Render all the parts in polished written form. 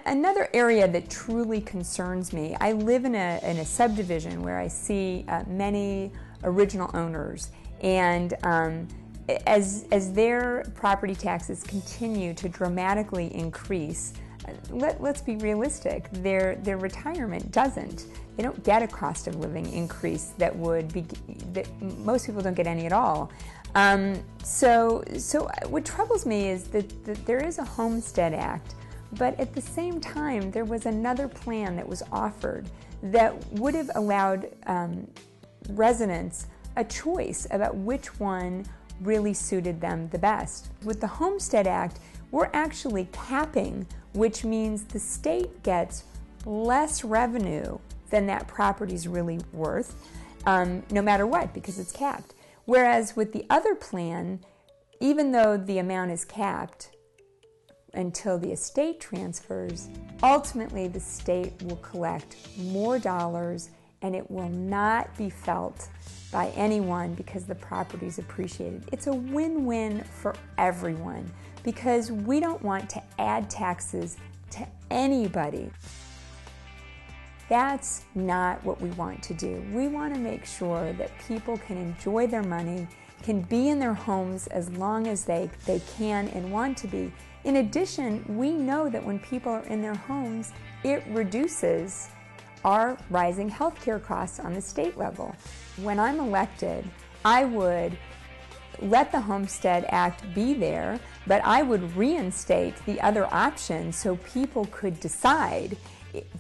Another area that truly concerns me, I live in a subdivision where I see many original owners, and as their property taxes continue to dramatically increase, let's be realistic, their retirement doesn't. They don't get a cost of living increase that most people don't get any at all. So what troubles me is that there is a Homestead Act, but at the same time there was another plan that was offered that would have allowed residents a choice about which one really suited them the best. With the Homestead Act, we're actually capping, which means the state gets less revenue than that property's really worth, no matter what, because it's capped. Whereas with the other plan, even though the amount is capped until the estate transfers, ultimately the state will collect more dollars and it will not be felt by anyone because the property is appreciated. It's a win-win for everyone because we don't want to add taxes to anybody. That's not what we want to do. We want to make sure that people can enjoy their money, can be in their homes as long as they can and want to be. In addition, we know that when people are in their homes, it reduces our rising healthcare costs on the state level. When I'm elected, I would let the Homestead Act be there, but I would reinstate the other option so people could decide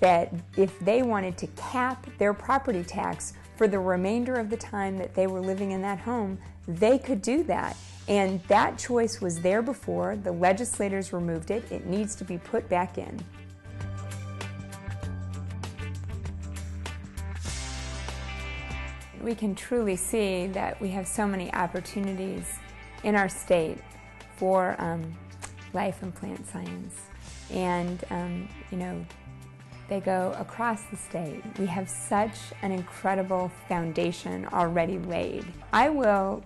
that if they wanted to cap their property tax for the remainder of the time that they were living in that home, they could do that. And that choice was there before. The legislators removed it. It needs to be put back in. We can truly see that we have so many opportunities in our state for life and plant science. And, you know, they go across the state. We have such an incredible foundation already laid. I will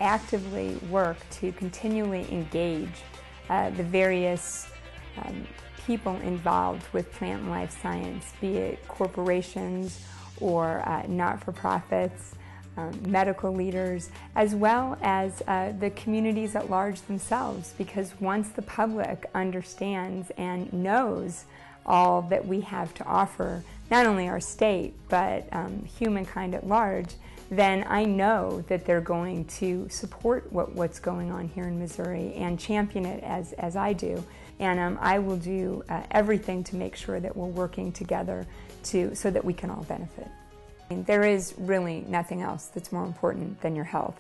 actively work to continually engage the various people involved with plant and life science, be it corporations or not-for-profits, medical leaders, as well as the communities at large themselves, because once the public understands and knows all that we have to offer, not only our state, but humankind at large, then I know that they're going to support what's going on here in Missouri and champion it as I do. And I will do everything to make sure that we're working together so that we can all benefit. There is really nothing else that's more important than your health.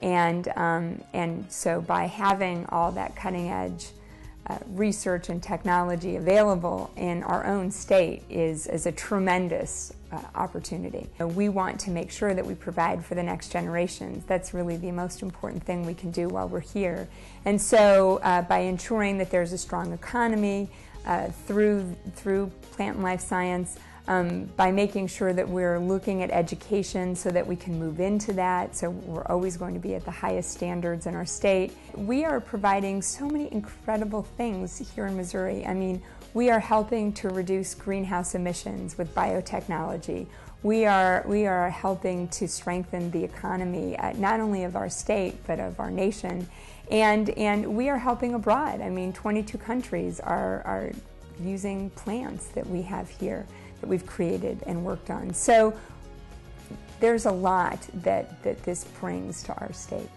And so by having all that cutting edge research and technology available in our own state is a tremendous opportunity. We want to make sure that we provide for the next generations. That's really the most important thing we can do while we're here. And so by ensuring that there's a strong economy through plant and life science, by making sure that we're looking at education so that we can move into that, so we're always going to be at the highest standards in our state. We are providing so many incredible things here in Missouri. I mean, we are helping to reduce greenhouse emissions with biotechnology. We are helping to strengthen the economy, not only of our state, but of our nation. And we are helping abroad. I mean, 22 countries are using plants that we have here, that we've created and worked on. So there's a lot that this brings to our state.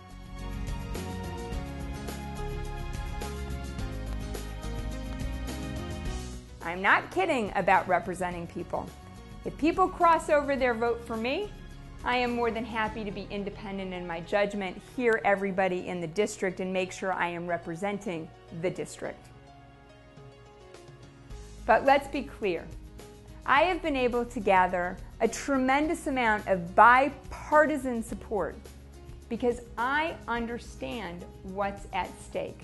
I'm not kidding about representing people. If people cross over their vote for me, I am more than happy to be independent in my judgment, hear everybody in the district, and make sure I am representing the district. But let's be clear. I have been able to gather a tremendous amount of bipartisan support because I understand what's at stake.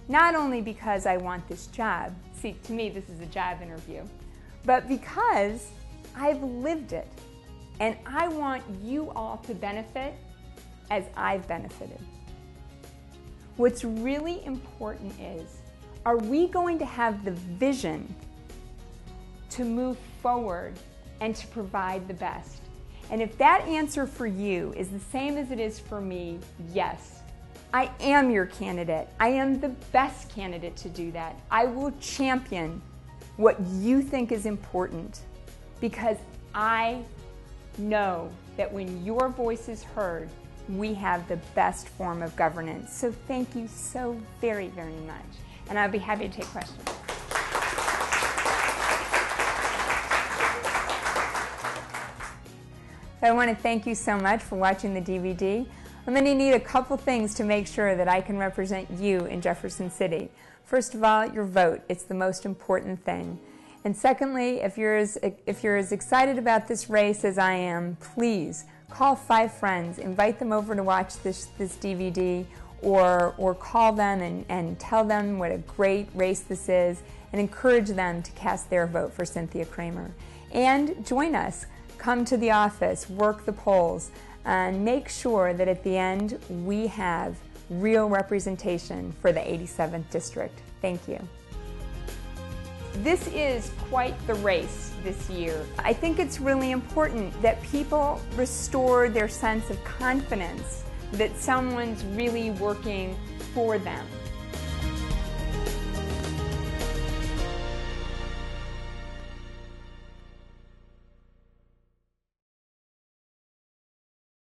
Not only because I want this job, see, to me this is a job interview, but because I've lived it and I want you all to benefit as I've benefited. What's really important is Are we going to have the vision to move forward and to provide the best? And if that answer for you is the same as it is for me, yes, I am your candidate. I am the best candidate to do that. I will champion what you think is important, because I know that when your voice is heard, we have the best form of governance. So thank you so very, very much. And I'll be happy to take questions. So I want to thank you so much for watching the DVD. I'm going to need a couple things to make sure that I can represent you in Jefferson City. First of all, your vote. It's the most important thing. And secondly, if you're as excited about this race as I am, please call 5 friends, invite them over to watch this DVD, or call them and tell them what a great race this is, and encourage them to cast their vote for Cynthia Kramer. And join us. Come to the office, work the polls, and make sure that at the end we have real representation for the 87th District. Thank you. This is quite the race this year. I think it's really important that people restore their sense of confidence that someone's really working for them.